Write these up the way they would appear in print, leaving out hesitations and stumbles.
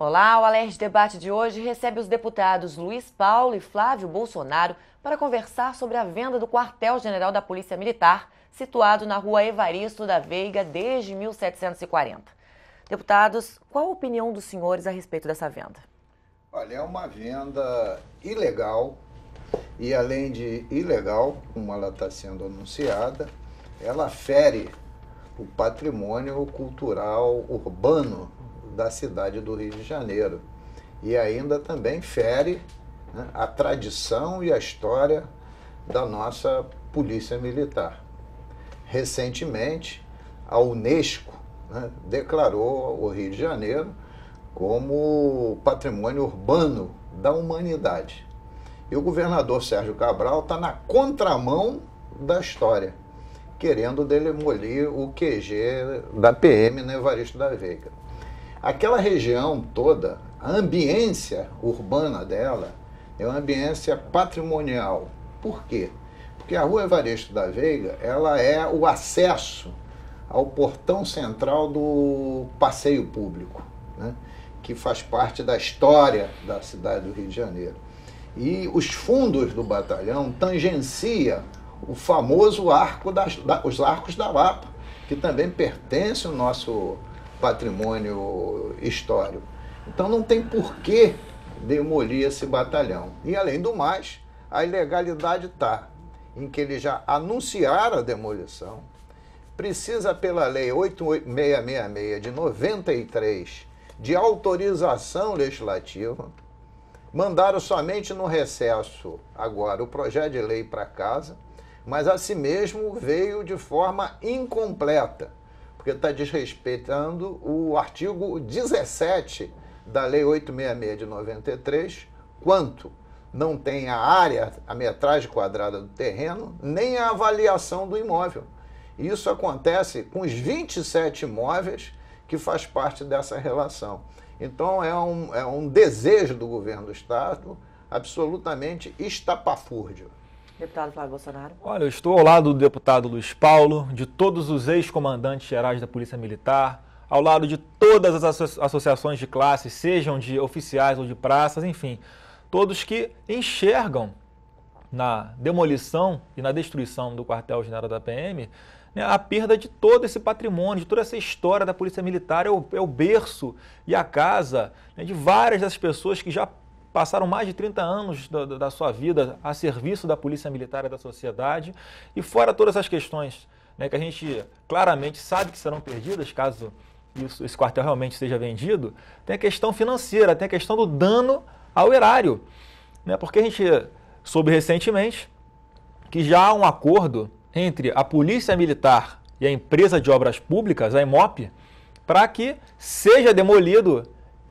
Olá, o Alerj Debate de hoje recebe os deputados Luiz Paulo e Flávio Bolsonaro para conversar sobre a venda do quartel-general da Polícia Militar, situado na rua Evaristo da Veiga desde 1740. Deputados, qual a opinião dos senhores a respeito dessa venda? Olha, é uma venda ilegal e, além de ilegal, como ela está sendo anunciada, ela fere o patrimônio cultural urbano da cidade do Rio de Janeiro e ainda também fere, né, a tradição e a história da nossa Polícia Militar. Recentemente, a Unesco, né, declarou o Rio de Janeiro como patrimônio urbano da humanidade. E o governador Sérgio Cabral está na contramão da história, querendo demolir o QG da PM no Evaristo da Veiga. Aquela região toda, a ambiência urbana dela é uma ambiência patrimonial. Por quê? Porque a rua Evaristo da Veiga, ela é o acesso ao portão central do passeio público, né, que faz parte da história da cidade do Rio de Janeiro. E os fundos do batalhão tangenciam o famoso os arcos da Lapa, que também pertence ao nosso patrimônio histórico. Então não tem por que demolir esse batalhão. E além do mais, a ilegalidade está em que eles já anunciaram a demolição, precisa pela lei 8666 de 93 de autorização legislativa, mandaram somente no recesso agora o projeto de lei para casa, mas assim mesmo veio de forma incompleta, porque está desrespeitando o artigo 17 da Lei 866 de 93, quanto não tem a área, a metragem quadrada do terreno, nem a avaliação do imóvel. Isso acontece com os 27 imóveis que faz parte dessa relação. Então é um desejo do governo do Estado absolutamente estapafúrdio. Deputado Flávio Bolsonaro. Olha, eu estou ao lado do deputado Luiz Paulo, de todos os ex-comandantes gerais da Polícia Militar, ao lado de todas as associações de classe, sejam de oficiais ou de praças, enfim, todos que enxergam na demolição e na destruição do quartel-general da PM, né, a perda de todo esse patrimônio, de toda essa história da Polícia Militar, é o berço e a casa, né, de várias das pessoas que já passaram mais de 30 anos da sua vida a serviço da Polícia Militar e da sociedade, e fora todas as questões, né, que a gente claramente sabe que serão perdidas caso esse quartel realmente seja vendido, tem a questão financeira, tem a questão do dano ao erário, né, porque a gente soube recentemente que já há um acordo entre a Polícia Militar e a Empresa de Obras Públicas, a EMOP, para que seja demolido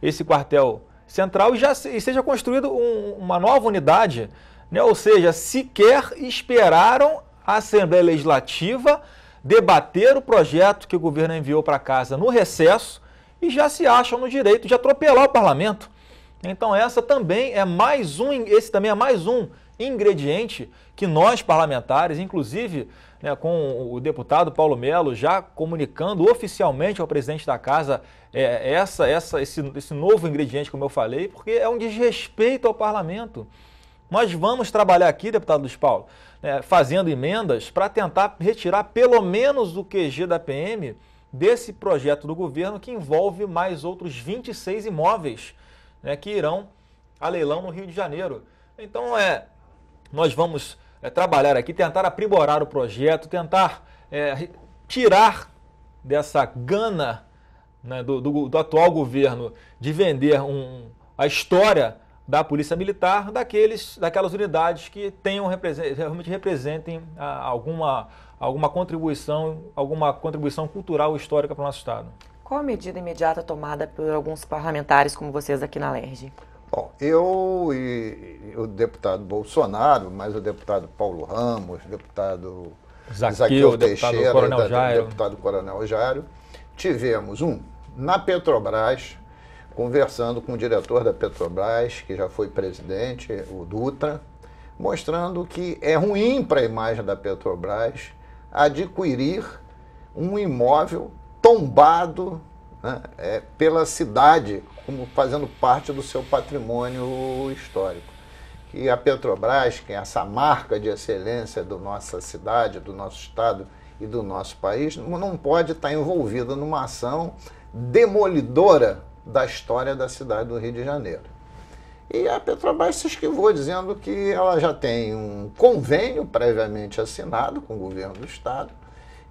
esse quartel central e seja construído uma nova unidade, né? Ou seja, sequer esperaram a Assembleia Legislativa debater o projeto que o governo enviou para casa no recesso e já se acham no direito de atropelar o parlamento. Então esse também é mais um ingrediente que nós parlamentares, inclusive, né, com o deputado Paulo Melo já comunicando oficialmente ao presidente da casa esse novo ingrediente, como eu falei, porque é um desrespeito ao parlamento. Nós vamos trabalhar aqui, deputado Luiz Paulo, né, fazendo emendas para tentar retirar pelo menos o QG da PM desse projeto do governo que envolve mais outros 26 imóveis, né, que irão a leilão no Rio de Janeiro. Então, nós vamos trabalhar aqui, tentar aprimorar o projeto, tentar tirar dessa gana, né, do atual governo de vender a história da Polícia Militar daquelas unidades que realmente representem alguma contribuição cultural e histórica para o nosso Estado. Qual a medida imediata tomada por alguns parlamentares como vocês aqui na Alerj? Bom, eu e o deputado Bolsonaro, mas o deputado Paulo Ramos, o deputado Zaqueu Teixeira, o deputado Coronel Jairo, tivemos na Petrobras, conversando com o diretor da Petrobras, que já foi presidente, o Dutra, mostrando que é ruim para a imagem da Petrobras adquirir um imóvel tombado né, pela cidade como fazendo parte do seu patrimônio histórico. E a Petrobras, que é essa marca de excelência da nossa cidade, do nosso estado e do nosso país, não pode estar envolvida numa ação demolidora da história da cidade do Rio de Janeiro. E a Petrobras se esquivou, dizendo que ela já tem um convênio previamente assinado com o governo do estado,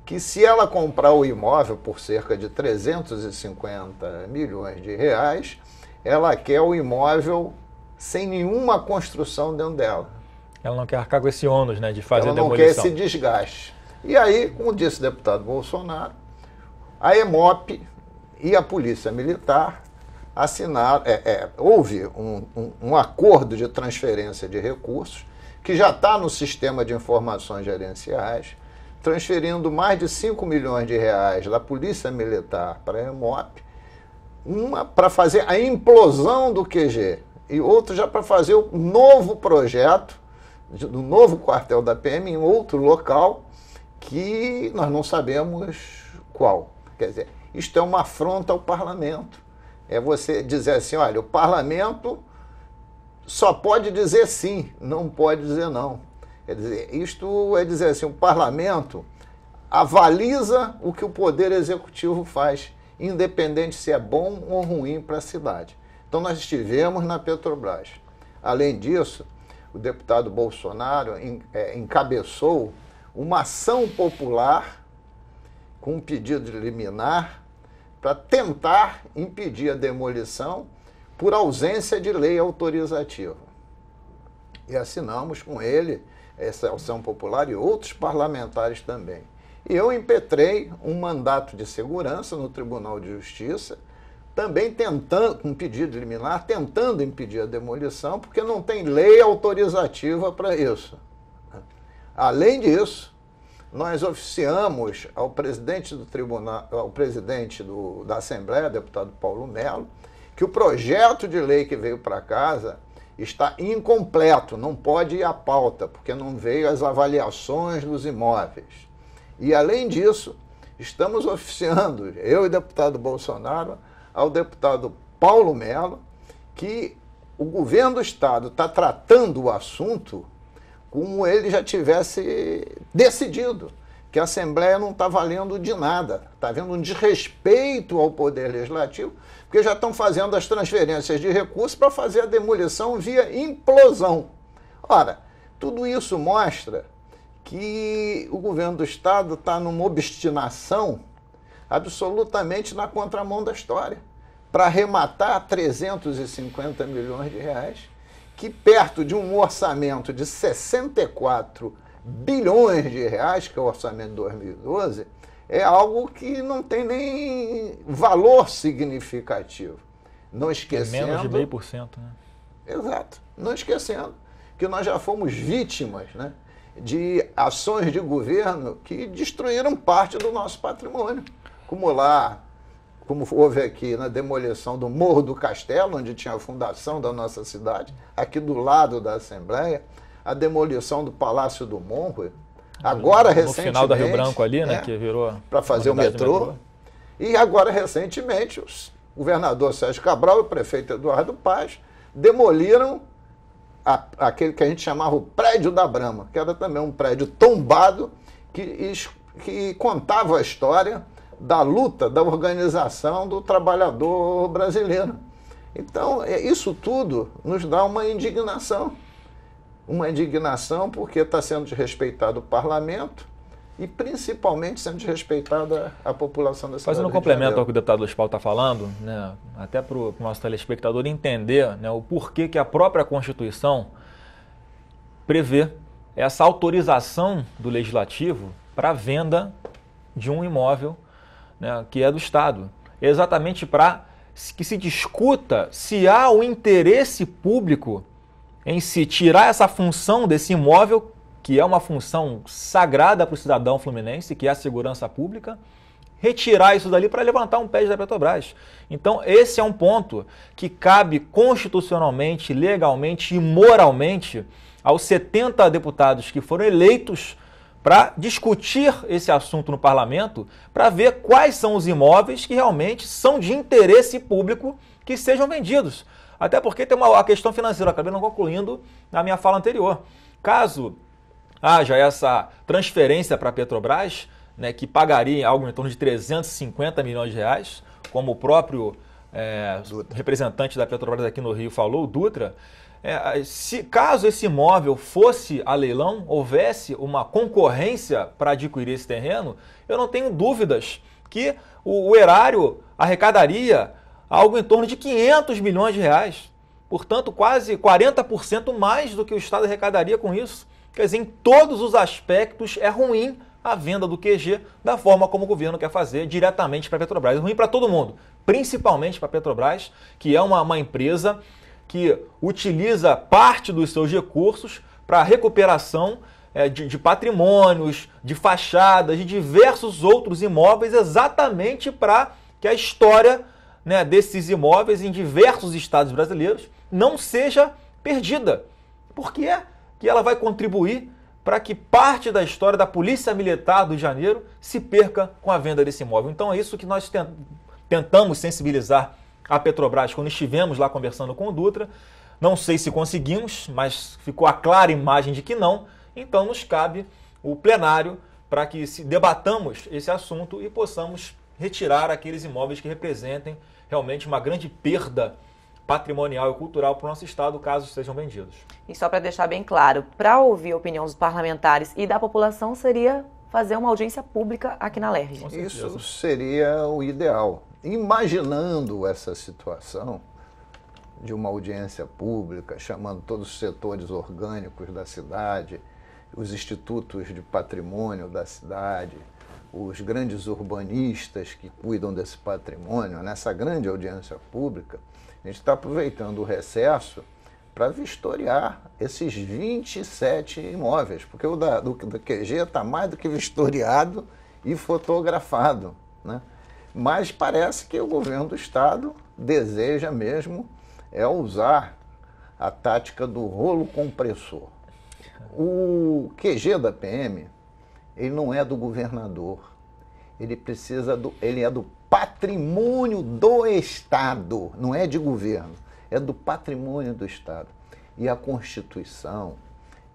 que se ela comprar o imóvel por cerca de 350 milhões de reais, ela quer o imóvel sem nenhuma construção dentro dela. Ela não quer arcar com esse ônus, né, de fazer demolição. Ela não quer esse desgaste. E aí, como disse o deputado Bolsonaro, a EMOP e a Polícia Militar assinaram, houve um acordo de transferência de recursos que já está no sistema de informações gerenciais, transferindo mais de 5 milhões de reais da Polícia Militar para a EMOP, uma para fazer a implosão do QG e outra já para fazer o novo projeto do novo quartel da PM em outro local que nós não sabemos qual. Quer dizer, isto é uma afronta ao parlamento. É você dizer assim, olha, o parlamento só pode dizer sim, não pode dizer não. Quer dizer, isto é dizer assim, o parlamento avaliza o que o poder executivo faz, independente se é bom ou ruim para a cidade. Então nós estivemos na Petrobras. Além disso, o deputado Bolsonaro encabeçou uma ação popular com um pedido de liminar para tentar impedir a demolição por ausência de lei autorizativa. E assinamos com ele essa ação popular e outros parlamentares também. E eu impetrei um mandato de segurança no Tribunal de Justiça, também tentando, com pedido de liminar, tentando impedir a demolição, porque não tem lei autorizativa para isso. Além disso, nós oficiamos ao presidente do tribunal, ao presidente da Assembleia, deputado Paulo Melo, que o projeto de lei que veio para casa está incompleto, não pode ir à pauta, porque não veio as avaliações dos imóveis. E, além disso, estamos oficiando, eu e o deputado Bolsonaro, ao deputado Paulo Melo, que o governo do estado está tratando o assunto como ele já tivesse decidido, que a Assembleia não está valendo de nada, está havendo um desrespeito ao Poder Legislativo, porque já estão fazendo as transferências de recursos para fazer a demolição via implosão. Ora, tudo isso mostra que o governo do estado está numa obstinação absolutamente na contramão da história, para arrematar 350 milhões de reais, que perto de um orçamento de 64 bilhões de reais, que é o orçamento de 2012, é algo que não tem nem valor significativo. Não esquecendo... Menos de 0,5%, né? Exato. Não esquecendo que nós já fomos vítimas, né, de ações de governo que destruíram parte do nosso patrimônio. Como houve aqui na demolição do Morro do Castelo, onde tinha a fundação da nossa cidade, aqui do lado da Assembleia, a demolição do Palácio do Monro, agora recentemente... No final da Rio Branco ali, né, que virou... Para fazer o metrô. E agora, recentemente, o governador Sérgio Cabral e o prefeito Eduardo Paz demoliram aquele que a gente chamava o Prédio da Brama, que era também um prédio tombado que contava a história da luta, da organização do trabalhador brasileiro. Então, isso tudo nos dá uma indignação. Uma indignação porque está sendo desrespeitado o parlamento e principalmente sendo desrespeitada a população da cidade. Fazendo um complemento ao que o deputado Luiz Paulo está falando, né, até para o nosso telespectador entender, né, o porquê que a própria Constituição prevê essa autorização do Legislativo para a venda de um imóvel, né, que é do Estado. Exatamente para que se discuta se há o interesse público em se tirar essa função desse imóvel, que é uma função sagrada para o cidadão fluminense, que é a segurança pública, retirar isso dali para levantar um pé da Petrobras. Então, esse é um ponto que cabe constitucionalmente, legalmente e moralmente aos 70 deputados que foram eleitos para discutir esse assunto no parlamento, para ver quais são os imóveis que realmente são de interesse público que sejam vendidos. Até porque tem a questão financeira, eu acabei não concluindo na minha fala anterior. Caso haja essa transferência para a Petrobras, né, que pagaria algo em torno de 350 milhões de reais, como o próprio representante da Petrobras aqui no Rio falou, o Dutra, caso esse imóvel fosse a leilão, houvesse uma concorrência para adquirir esse terreno, eu não tenho dúvidas que o erário arrecadaria algo em torno de 500 milhões de reais. Portanto, quase 40% mais do que o Estado arrecadaria com isso. Quer dizer, em todos os aspectos é ruim a venda do QG da forma como o governo quer fazer diretamente para a Petrobras. É ruim para todo mundo, principalmente para a Petrobras, que é uma empresa que utiliza parte dos seus recursos para a recuperação de patrimônios, de fachadas, de diversos outros imóveis, exatamente para que a história, né, desses imóveis em diversos estados brasileiros não seja perdida. Por que é que ela vai contribuir para que parte da história da Polícia Militar do Rio de Janeiro se perca com a venda desse imóvel? Então é isso que nós tentamos sensibilizar a Petrobras quando estivemos lá conversando com o Dutra. Não sei se conseguimos, mas ficou a clara imagem de que não. Então nos cabe o plenário para que debatamos esse assunto e possamos retirar aqueles imóveis que representem realmente uma grande perda patrimonial e cultural para o nosso Estado, caso sejam vendidos. E só para deixar bem claro, para ouvir a opinião dos parlamentares e da população, seria fazer uma audiência pública aqui na LERJ. Isso seria o ideal. Imaginando essa situação de uma audiência pública, chamando todos os setores orgânicos da cidade, os institutos de patrimônio da cidade, os grandes urbanistas que cuidam desse patrimônio, nessa grande audiência pública, a gente está aproveitando o recesso para vistoriar esses 27 imóveis, porque o do QG está mais do que vistoriado e fotografado, né? Mas parece que o governo do Estado deseja mesmo usar a tática do rolo compressor. O QG da PM, ele não é do governador, ele é do patrimônio do Estado, não é de governo, é do patrimônio do Estado. E a Constituição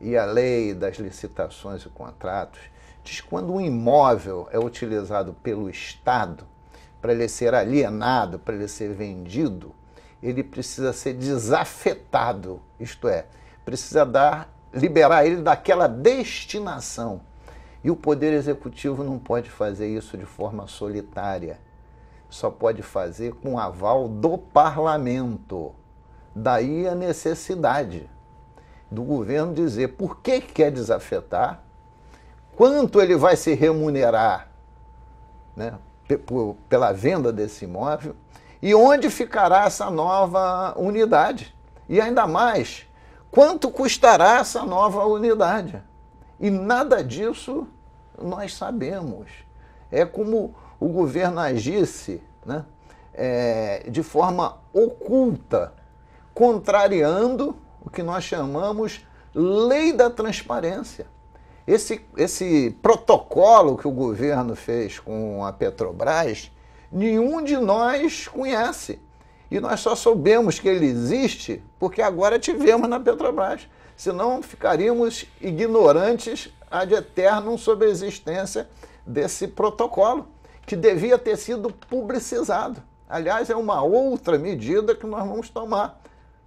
e a lei das licitações e contratos diz que quando um imóvel é utilizado pelo Estado para ele ser alienado, para ele ser vendido, ele precisa ser desafetado, isto é, precisa liberar ele daquela destinação. E o Poder Executivo não pode fazer isso de forma solitária. Só pode fazer com aval do Parlamento. Daí a necessidade do governo dizer por que quer desafetar, quanto ele vai se remunerar, né, pela venda desse imóvel e onde ficará essa nova unidade. E ainda mais, quanto custará essa nova unidade. E nada disso nós sabemos. É como o governo agisse, né, de forma oculta, contrariando o que nós chamamos lei da transparência. Esse protocolo que o governo fez com a Petrobras, nenhum de nós conhece. E nós só soubemos que ele existe porque agora tivemos na Petrobras. Senão ficaríamos ignorantes ad eternum sobre a existência desse protocolo, que devia ter sido publicizado. Aliás, é uma outra medida que nós vamos tomar.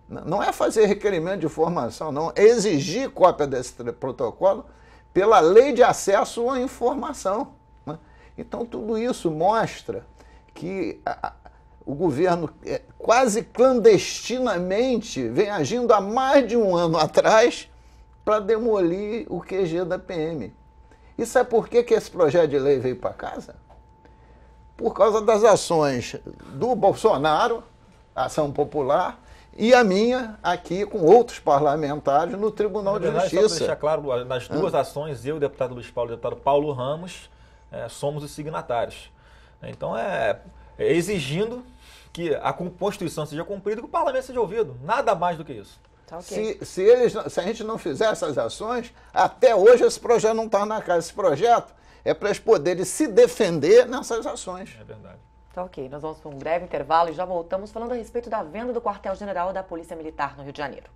Não é fazer requerimento de informação, não. É exigir cópia desse protocolo pela lei de acesso à informação, né? Então, tudo isso mostra que o governo quase clandestinamente vem agindo há mais de um ano atrás para demolir o QG da PM. E sabe por que esse projeto de lei veio para casa? Por causa das ações do Bolsonaro, Ação Popular, e a minha aqui com outros parlamentares no Tribunal de Justiça. Só para deixar claro, nas duas ações, eu, o deputado Luiz Paulo e o deputado Paulo Ramos, somos os signatários. Então, exigindo que a Constituição seja cumprida e que o Parlamento seja ouvido. Nada mais do que isso. Tá ok. Se a gente não fizer essas ações, até hoje esse projeto não está na casa. Esse projeto é para eles poderem se defender nessas ações. É verdade. Tá ok, nós vamos para um breve intervalo e já voltamos falando a respeito da venda do quartel-general da Polícia Militar no Rio de Janeiro.